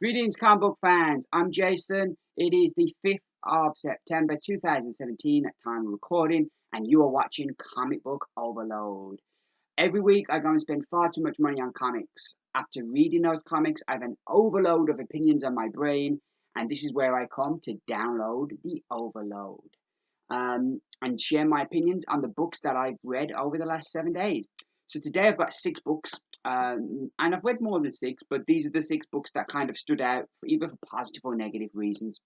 Greetings, comic book fans. I'm Jason. It is the 5th of September 2017 at time of recording, and you are watching Comic Book Overload. Every week, I go and spend far too much money on comics. After reading those comics, I have an overload of opinions on my brain, and this is where I come to download the overload and share my opinions on the books that I've read over the last 7 days. So today I've got 6 books, and I've read more than 6, but these are the 6 books that kind of stood out, either for positive or negative reasons.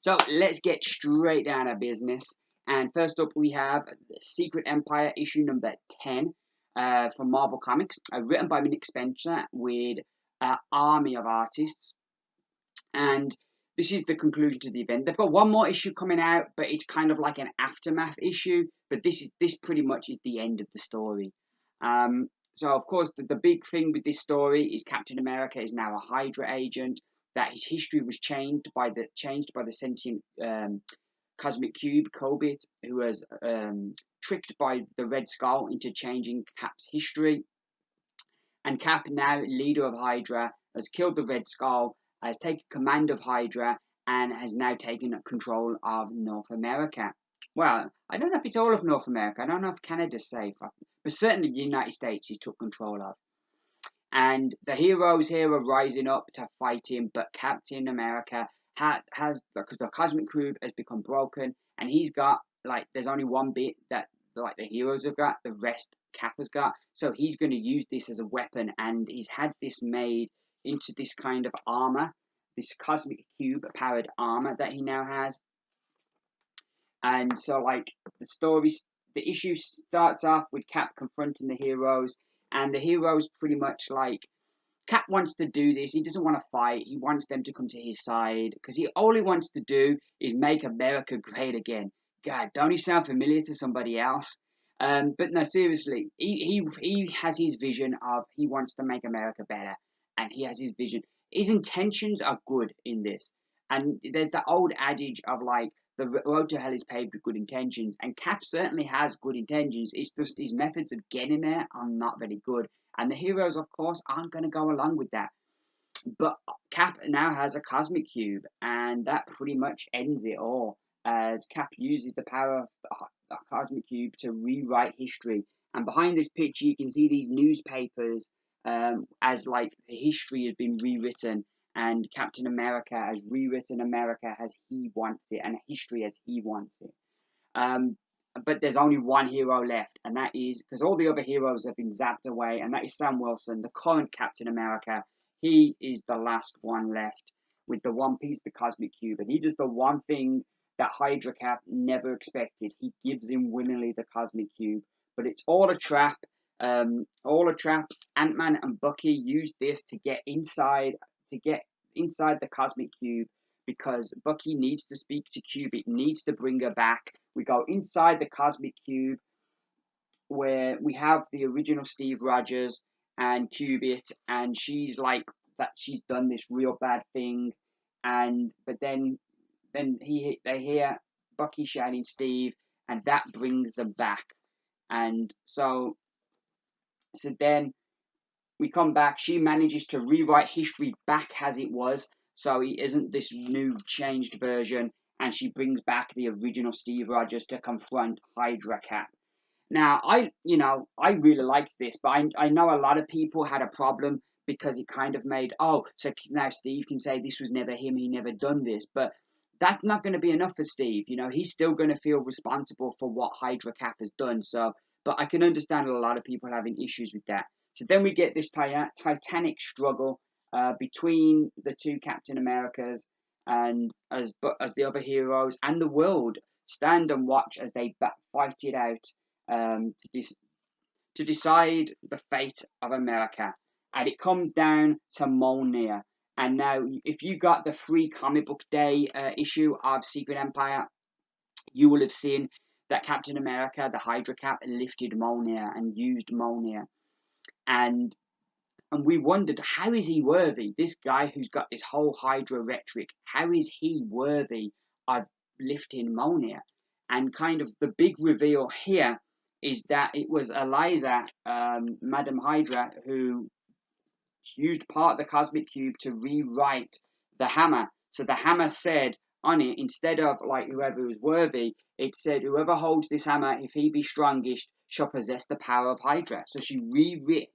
So let's get straight down to business. And first up, we have Secret Empire issue number 10 from Marvel Comics, written by Nick Spencer with an army of artists. And this is the conclusion to the event. They've got one more issue coming out, but it's kind of like an aftermath issue. But this pretty much is the end of the story. So of course the big thing with this story is Captain America is now a Hydra agent. That his history was changed by the sentient cosmic cube Kobit, who was tricked by the Red Skull into changing Cap's history. And Cap, now leader of Hydra, has killed the Red Skull, has taken command of Hydra, and has now taken control of North America. Well, I don't know if it's all of North America. I don't know if Canada's safe, but certainly the United States he took control of. And the heroes here are rising up to fight him, but Captain America has, because the cosmic cube has become broken, and he's got, like, there's only one bit that, like, the heroes have got, the rest Cap has got. So he's going to use this as a weapon, and he's had this made into this kind of armor, this cosmic cube powered armor that he now has. And so, like, the issue starts off with Cap confronting the heroes, and the heroes pretty much, like, Cap wants to do this. He doesn't want to fight. He wants them to come to his side, because all he wants to do is make America great again. God, don't he sound familiar to somebody else? But no, seriously, he has his vision of, he wants to make America better, and he has his vision. His intentions are good in this, and there's that old adage of, like, the road to hell is paved with good intentions, and Cap certainly has good intentions. It's just his methods of getting there are not very good, and the heroes, of course, aren't going to go along with that. But Cap now has a cosmic cube, and that pretty much ends it all, as Cap uses the power of the cosmic cube to rewrite history. And behind this picture, you can see these newspapers, as, like, the history has been rewritten, and Captain America has rewritten America as he wants it, and history as he wants it. But there's only one hero left, and that is, because all the other heroes have been zapped away, and that is Sam Wilson, the current Captain America. He is the last one left with the one piece, the cosmic cube, and he does the one thing that Hydra Cap never expected. He gives him willingly the cosmic cube, but it's all a trap. Ant-Man and Bucky use this to get inside the cosmic cube, because Bucky needs to speak to Cube. It needs to bring her back. We go inside the cosmic cube, where we have the original Steve Rogers and Cubit, and she's like that. She's done this real bad thing, but then they hear Bucky shouting Steve, and that brings them back. And so then we come back. She manages to rewrite history back as it was, so he isn't this new changed version, and she brings back the original Steve Rogers to confront Hydra Cap. Now, I really liked this, but I know a lot of people had a problem, because it kind of made, so now Steve can say this was never him, he never done this. But that's not going to be enough for Steve. He's still going to feel responsible for what Hydra Cap has done. So, but I can understand a lot of people having issues with that. So then we get this titanic struggle between the two Captain Americas, and as the other heroes and the world stand and watch as they fight it out, to decide the fate of America. And it comes down to Mjolnir. And now, if you got the free comic book day issue of Secret Empire, you will have seen that Captain America, the Hydra Cap, lifted Mjolnir and used Mjolnir. And we wondered, how is he worthy? This guy who's got this whole Hydra rhetoric, how is he worthy of lifting Mjolnir? And kind of the big reveal here is that it was Eliza, Madam Hydra, who used part of the cosmic cube to rewrite the hammer. So the hammer said on it, instead of like whoever was worthy, it said whoever holds this hammer, if he be strongest, shall possess the power of Hydra. So she rewrit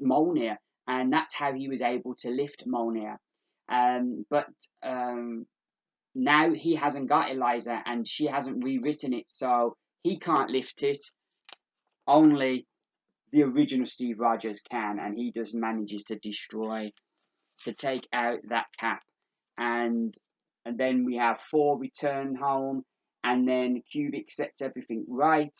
Mjolnir, and that's how he was able to lift Mjolnir. But now he hasn't got Eliza, and she hasn't rewritten it, so he can't lift it. Only the original Steve Rogers can, and he just manages to take out that cap. And then we have Thor return home, and then Cubic sets everything right.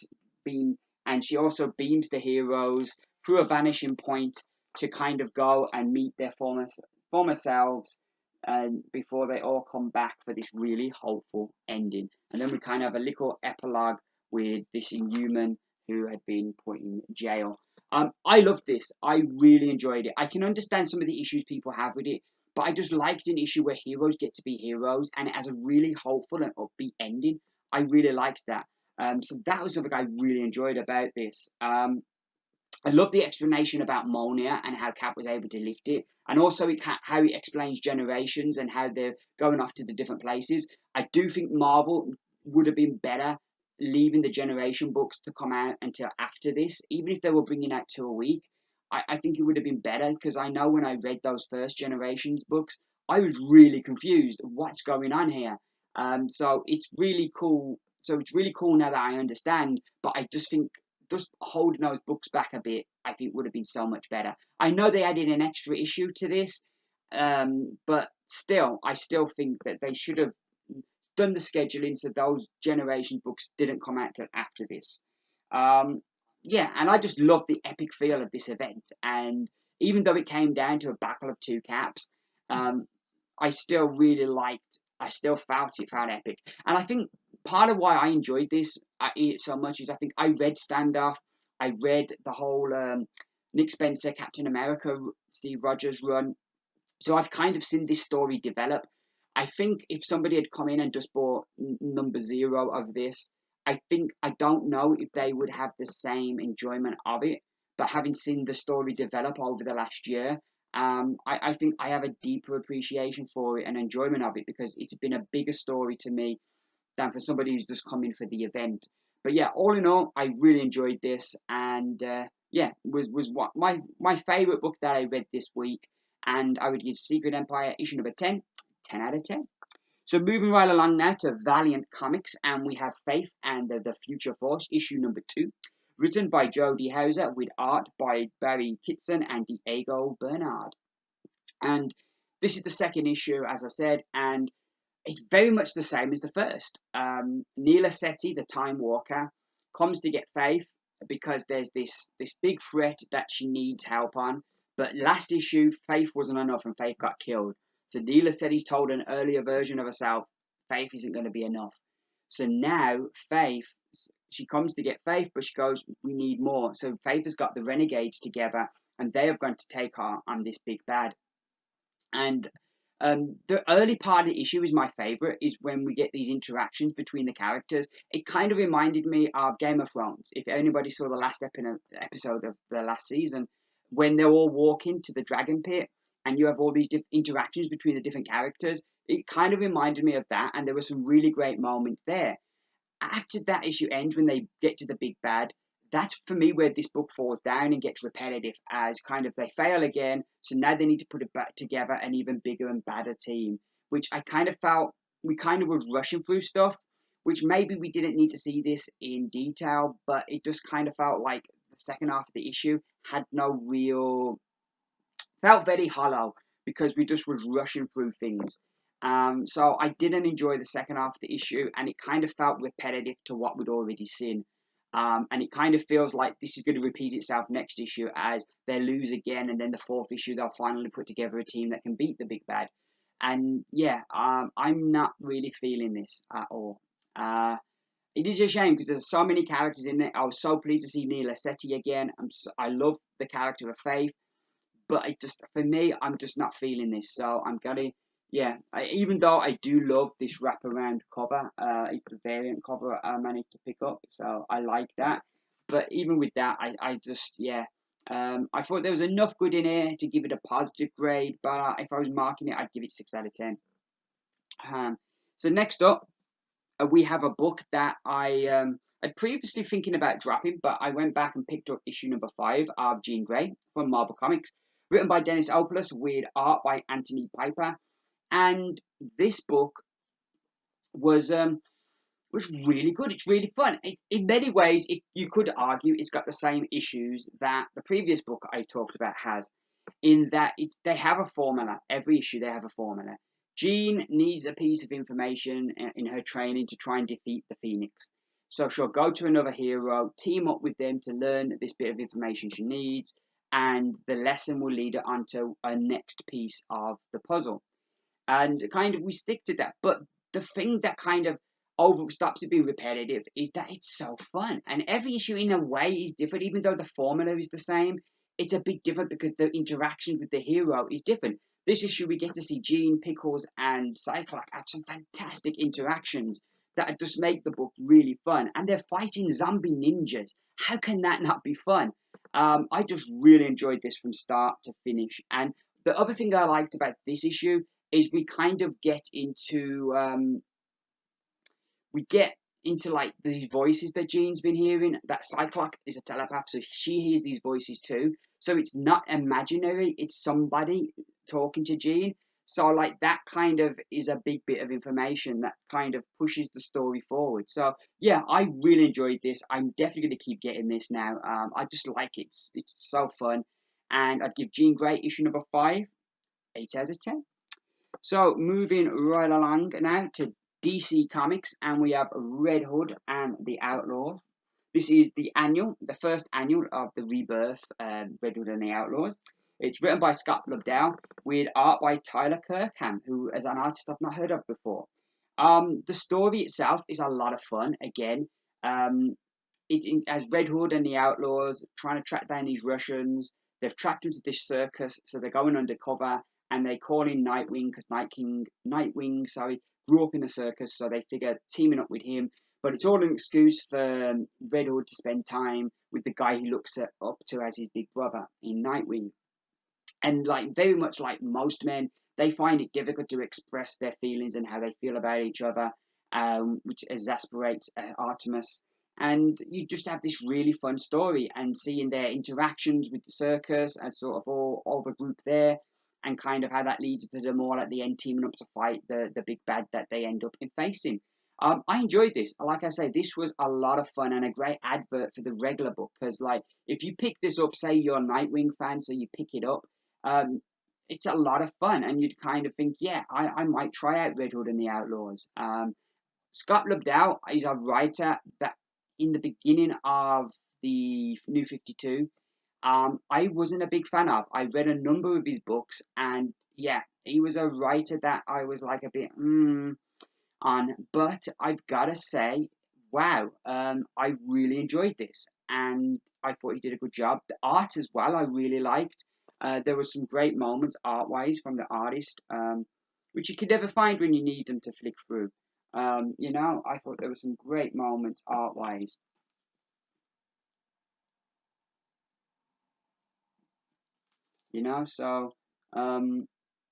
And she also beams the heroes through a vanishing point to kind of go and meet their former selves, before they all come back for this really hopeful ending. And then we kind of have a little epilogue with this Inhuman who had been put in jail. I loved this. I really enjoyed it. I can understand some of the issues people have with it, but I just liked an issue where heroes get to be heroes, and it has a really hopeful and upbeat ending. I really liked that. So that was something I really enjoyed about this. I love the explanation about Mjolnir and how Cap was able to lift it, and also how it explains generations and how they're going off to the different places. I do think Marvel would have been better leaving the generation books to come out until after this, even if they were bringing out 2 a week. I think it would have been better, because I know when I read those first generations books, I was really confused. What's going on here? So it's really cool. So it's really cool now that I understand. But I just think just holding those books back a bit, I think would have been so much better. I know they added an extra issue to this, but still, I still think that they should have done the scheduling so those generation books didn't come out till after this. Yeah, and I just love the epic feel of this event. And even though it came down to a battle of 2 caps, I still really I still felt epic. And I think part of why I enjoyed this so much is I think I read Standoff, I read the whole Nick Spencer, Captain America, Steve Rogers run. So I've kind of seen this story develop. I think if somebody had come in and just bought number 0 of this, I don't know if they would have the same enjoyment of it. But having seen the story develop over the last year, I think I have a deeper appreciation for it and enjoyment of it, because it's been a bigger story to me than for somebody who's just come in for the event. But yeah, all in all, I really enjoyed this, and yeah, was what my favourite book that I read this week, and I would give Secret Empire issue number 10 out of 10. So moving right along now to Valiant Comics, and we have Faith and the Future Force, issue number 2, written by Joe D. Hauser with art by Barry Kitson and Diego Bernard. And this is the second issue, as I said, and it's very much the same as the first. Neela Seti, the Time Walker, comes to get Faith because there's this big threat that she needs help on. But last issue, Faith wasn't enough and Faith got killed. So Neela Seti's told an earlier version of herself, Faith isn't going to be enough. So now Faith, she comes to get Faith, but she goes, we need more. So Faith has got the Renegades together, and they are going to take her on this big bad. And the early part of the issue is my favourite, is when we get these interactions between the characters. It kind of reminded me of Game of Thrones. If anybody saw the last episode of the last season, when they're all walking to the dragon pit, and you have all these interactions between the different characters, it kind of reminded me of that, and there were some really great moments there. After that issue ends, when they get to the big bad, that's for me where this book falls down and gets repetitive, as kind of they fail again, so now they need to put it back together an even bigger and badder team, which I kind of felt we kind of was rushing through stuff, which maybe we didn't need to see this in detail, but it just kind of felt like the second half of the issue had no real, felt very hollow, because we just was rushing through things. So I didn't enjoy the second half of the issue, and it kind of felt repetitive to what we'd already seen. And it kind of feels like this is going to repeat itself next issue, as they lose again, and then the 4th issue they'll finally put together a team that can beat the big bad. And yeah, I'm not really feeling this at all. It is a shame, because there's so many characters in it. I was so pleased to see Neela Seti again. I love the character of Faith, but for me, I'm just not feeling this. So I'm gonna, yeah. Even though I do love this wraparound cover, it's a variant cover I managed to pick up, so I like that. But even with that, I just, yeah, I thought there was enough good in here to give it a positive grade, but if I was marking it, I'd give it 6 out of 10. So next up, we have a book that I'd previously thinking about dropping, but I went back and picked up issue number 5 of Jean Grey from Marvel Comics, written by Dennis Opelus with art by Anthony Piper. And this book was really good. It's really fun. In many ways, you could argue it's got the same issues that the previous book I talked about has, in that they have a formula. Every issue they have a formula. Jean needs a piece of information in her training to try and defeat the Phoenix. So she'll go to another hero, team up with them to learn this bit of information she needs, and the lesson will lead her onto a next piece of the puzzle. And kind of we stick to that. But the thing that kind of stops it being repetitive is that it's so fun. And every issue in a way is different, even though the formula is the same. It's a bit different because the interaction with the hero is different. This issue, we get to see Jean, Pickles, and Cyclops have some fantastic interactions that just make the book really fun. And they're fighting zombie ninjas. How can that not be fun? I just really enjoyed this from start to finish. And the other thing I liked about this issue is we kind of get into like these voices that Jean's been hearing. That Cyclops is a telepath, so she hears these voices too. So it's not imaginary, it's somebody talking to Jean. So like that kind of is a big bit of information that kind of pushes the story forward. So yeah, I really enjoyed this. I'm definitely going to keep getting this now. I just like it. It's so fun. And I'd give Jean Grey issue number 5 8 out of 10. So moving right along now to DC Comics, and we have Red Hood and the Outlaws. This is the first annual of the Rebirth, Red Hood and the Outlaws. It's written by Scott Lobdell with art by Tyler Kirkham, who is an artist I've not heard of before. The story itself is a lot of fun. Again, as Red Hood and the Outlaws trying to track down these Russians. They've tracked them to this circus, so they're going undercover, and they call in Nightwing because Nightwing, grew up in the circus, so they figure teaming up with him. But it's all an excuse for Red Hood to spend time with the guy he looks up to as his big brother in Nightwing. And like very much like most men, they find it difficult to express their feelings and how they feel about each other, which exasperates Artemis. And you just have this really fun story and seeing their interactions with the circus and sort of all the group there, and kind of how that leads to them all at the end teaming up to fight the big bad that they end up in facing. I enjoyed this. Like I say, this was a lot of fun and a great advert for the regular book, because like if you pick this up, say you're a Nightwing fan, so you pick it up, it's a lot of fun, and you'd kind of think, yeah, I might try out Red Hood and the Outlaws. Scott Lobdell is a writer that in the beginning of the New 52, I wasn't a big fan of. I read a number of his books, and yeah, he was a writer that I was like a bit on. But I've got to say, wow, I really enjoyed this, and I thought he did a good job. The art as well, I really liked. There were some great moments art-wise from the artist, which you could never find when you need them to flick through. I thought there were some great moments art-wise. So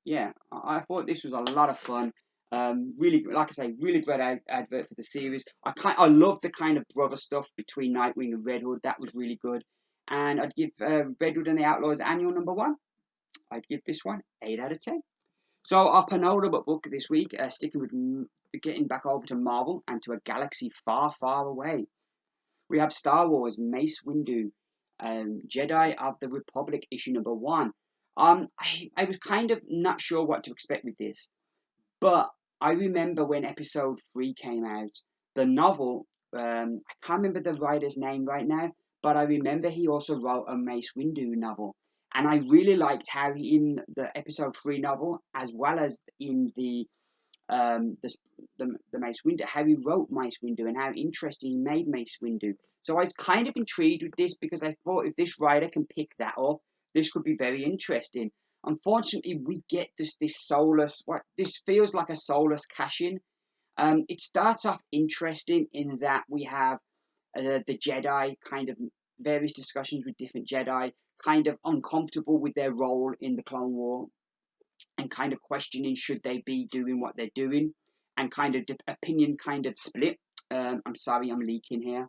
yeah, I thought this was a lot of fun. Really, like I say, really great advert for the series. I love the kind of brother stuff between Nightwing and Red Hood. That was really good. And I'd give Red Hood and the Outlaws annual number 1. I'd give this one 8 out of 10. So our penultimate book this week, sticking with getting back over to Marvel and to a galaxy far, far away. We have Star Wars Mace Windu, Jedi of the Republic issue number 1. I was kind of not sure what to expect with this, but I remember when episode 3 came out, the novel, I can't remember the writer's name right now, but I remember he also wrote a Mace Windu novel. And I really liked how in the episode 3 novel, as well as in the Mace Windu, how he wrote Mace Windu and how interesting he made Mace Windu. So I was kind of intrigued with this because I thought if this writer can pick that up, this could be very interesting. Unfortunately, we get this soulless. This feels like a soulless cash-in. It starts off interesting in that we have the Jedi kind of various discussions with different Jedi, kind of uncomfortable with their role in the Clone War, and kind of questioning should they be doing what they're doing, and kind of opinion kind of split. I'm sorry, I'm leaking here.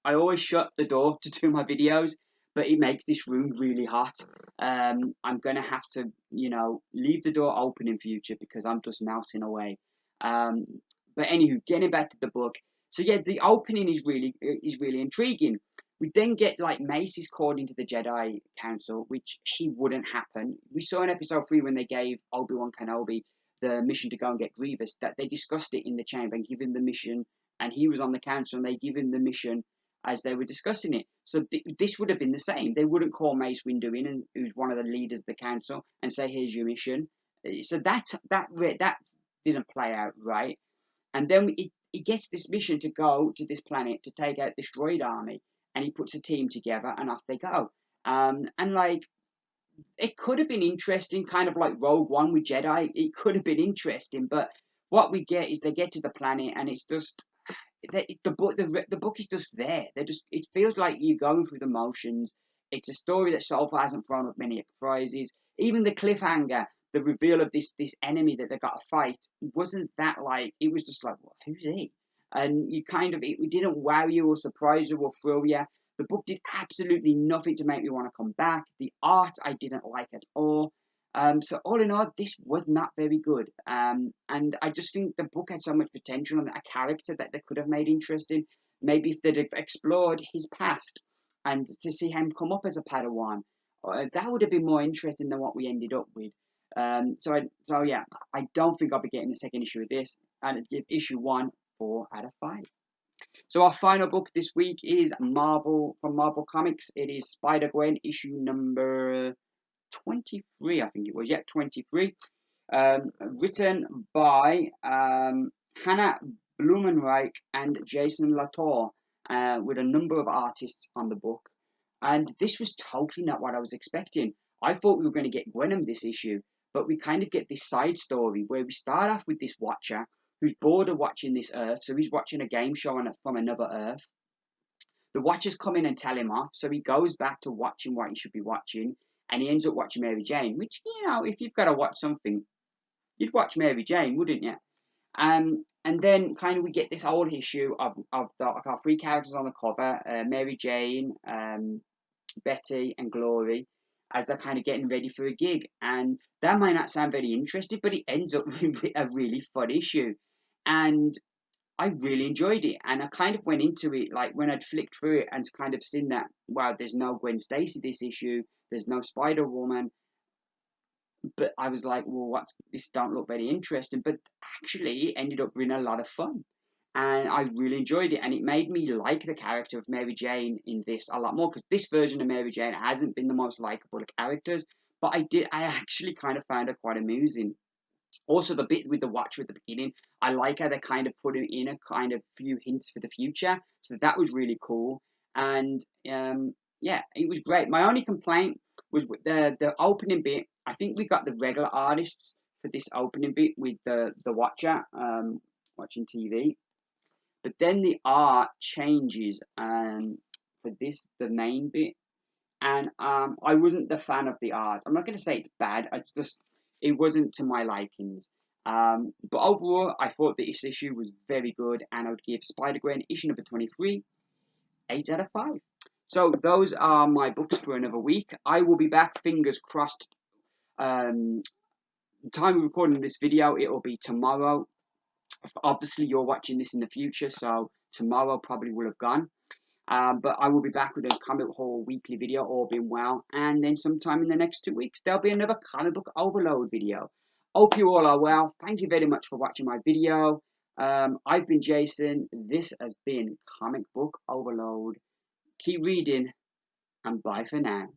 I always shut the door to do my videos, but it makes this room really hot. I'm gonna have to, leave the door open in future because I'm just melting away. Um, but anywho, getting back to the book. So yeah, the opening is really intriguing. We then get like Mace is called into the Jedi Council, which he wouldn't happen. We saw in episode 3 when they gave Obi-Wan Kenobi the mission to go and get Grievous, that they discussed it in the chamber and give him the mission, and he was on the council and they give him the mission as they were discussing it. So this would have been the same. They wouldn't call Mace Windu in, who's one of the leaders of the council, and say, "Here's your mission." So that didn't play out right. And then he gets this mission to go to this planet to take out this droid army, and he puts a team together, and off they go. And like, it could have been interesting, kind of like Rogue One with Jedi. It could have been interesting, but what we get is they get to the planet, and it's just the book is just there. It feels like you're going through the motions. It's a story that so far hasn't thrown up many surprises. Even the cliffhanger, the reveal of this enemy that they got to fight, wasn't that like, it was just like, well, who's he? And you kind of, it didn't wow you or surprise you or thrill you. The book did absolutely nothing to make me want to come back. The art I didn't like at all. So all in all, this was not very good. And I just think the book had so much potential and a character that they could have made interesting. Maybe if they'd have explored his past and to see him come up as a Padawan, that would have been more interesting than what we ended up with. So yeah, I don't think I'll be getting the second issue of this, and I'd give issue 1 4 out of 5. So our final book this week is from Marvel Comics. It is Spider-Gwen issue number 23, I think it was. Yeah, 23. Written by Hannah Blumenreich and Jason Latour, with a number of artists on the book. And this was totally not what I was expecting. I thought we were going to get Gwenham this issue, but we kind of get this side story where we start off with this Watcher who's bored of watching this Earth, so he's watching a game show from another Earth. The Watchers come in and tell him off, so he goes back to watching what he should be watching, and he ends up watching Mary Jane, which, if you've got to watch something, you'd watch Mary Jane, wouldn't you? And then kind of we get this whole issue of our 3 characters on the cover, Mary Jane, Betty, and Glory, as they're kind of getting ready for a gig. And that might not sound very interesting, but it ends up with a really fun issue. And I really enjoyed it, and I kind of went into it like when I'd flicked through it and kind of seen that, wow, there's no Gwen Stacy this issue, there's no Spider-Woman, but I was like, well, this don't look very interesting, but actually it ended up being a lot of fun, and I really enjoyed it, and it made me like the character of Mary Jane in this a lot more, because this version of Mary Jane hasn't been the most likable of characters, but I actually kind of found her quite amusing. Also, the bit with the Watcher at the beginning, I like how they kind of put in a kind of few hints for the future. So that was really cool. And yeah, it was great. My only complaint was with the opening bit. I think we got the regular artists for this opening bit with the Watcher watching TV. But then the art changes for the main bit. And I wasn't the fan of the art. I'm not going to say it's bad. It wasn't to my likings. But overall, I thought that this issue was very good, and I would give Spider-Gwen issue number 23 8 out of 5. So those are my books for another week. I will be back, fingers crossed. The time of recording this video, it will be tomorrow. Obviously, you're watching this in the future, so tomorrow probably will have gone. But I will be back with a comic haul weekly video, all being well. And then sometime in the next 2 weeks, there'll be another comic book overload video. Hope you all are well. Thank you very much for watching my video. I've been Jason. This has been Comic Book Overload. Keep reading, and bye for now.